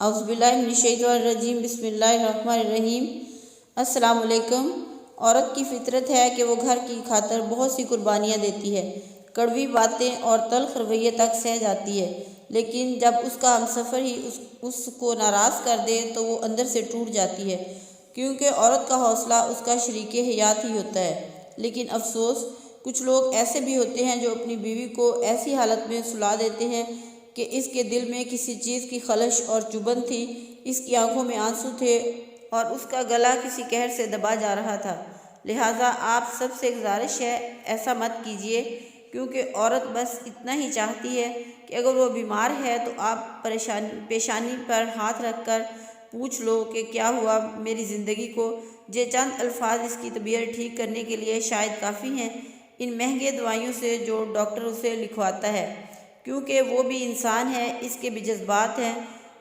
اعوذ باللہ من الشیطان الرجیم بسم اللہ الرحمن الرحیم۔ السلام علیکم۔ عورت کی فطرت ہے کہ وہ گھر کی خاطر بہت سی قربانیاں دیتی ہے، کڑوی باتیں اور تلخ رویے تک سہ جاتی ہے، لیکن جب اس کا ہمسفر ہی اس کو ناراض کر دے تو وہ اندر سے ٹوٹ جاتی ہے، کیونکہ عورت کا حوصلہ اس کا شریک حیات ہی ہوتا ہے۔ لیکن افسوس، کچھ لوگ ایسے بھی ہوتے ہیں جو اپنی بیوی کو ایسی حالت میں سلا دیتے ہیں کہ اس کے دل میں کسی چیز کی خلش اور چبھن تھی، اس کی آنکھوں میں آنسو تھے اور اس کا گلا کسی قہر سے دبا جا رہا تھا۔ لہٰذا آپ سب سے گزارش ہے، ایسا مت کیجیے، کیونکہ عورت بس اتنا ہی چاہتی ہے کہ اگر وہ بیمار ہے تو آپ پیشانی پر ہاتھ رکھ کر پوچھ لو کہ کیا ہوا میری زندگی کو۔ یہ چند الفاظ اس کی طبیعت ٹھیک کرنے کے لیے شاید کافی ہیں، ان مہنگے دوائیوں سے جو ڈاکٹر اسے لکھواتا ہے، کیونکہ وہ بھی انسان ہے، اس کے بھی جذبات ہیں۔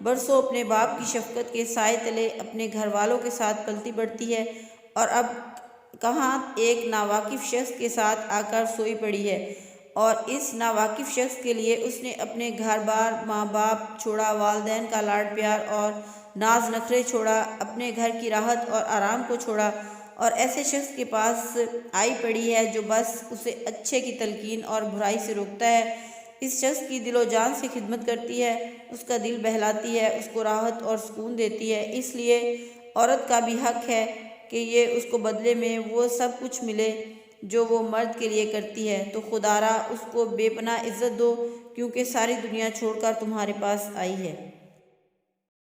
برسوں اپنے باپ کی شفقت کے سائے تلے اپنے گھر والوں کے ساتھ پلتی بڑھتی ہے، اور اب کہاں ایک ناواقف شخص کے ساتھ آ کر سوئی پڑی ہے، اور اس ناواقف شخص کے لیے اس نے اپنے گھر بار، ماں باپ چھوڑا، والدین کا لاڈ پیار اور ناز نخرے چھوڑا، اپنے گھر کی راحت اور آرام کو چھوڑا، اور ایسے شخص کے پاس آئی پڑی ہے جو بس اسے اچھے کی تلقین اور برائی سے روکتا ہے۔ اس شخص کی دل و جان سے خدمت کرتی ہے، اس کا دل بہلاتی ہے، اس کو راحت اور سکون دیتی ہے۔ اس لیے عورت کا بھی حق ہے کہ یہ اس کو بدلے میں وہ سب کچھ ملے جو وہ مرد کے لیے کرتی ہے، تو خدا را اس کو بے پناہ عزت دو، کیونکہ ساری دنیا چھوڑ کر تمہارے پاس آئی ہے۔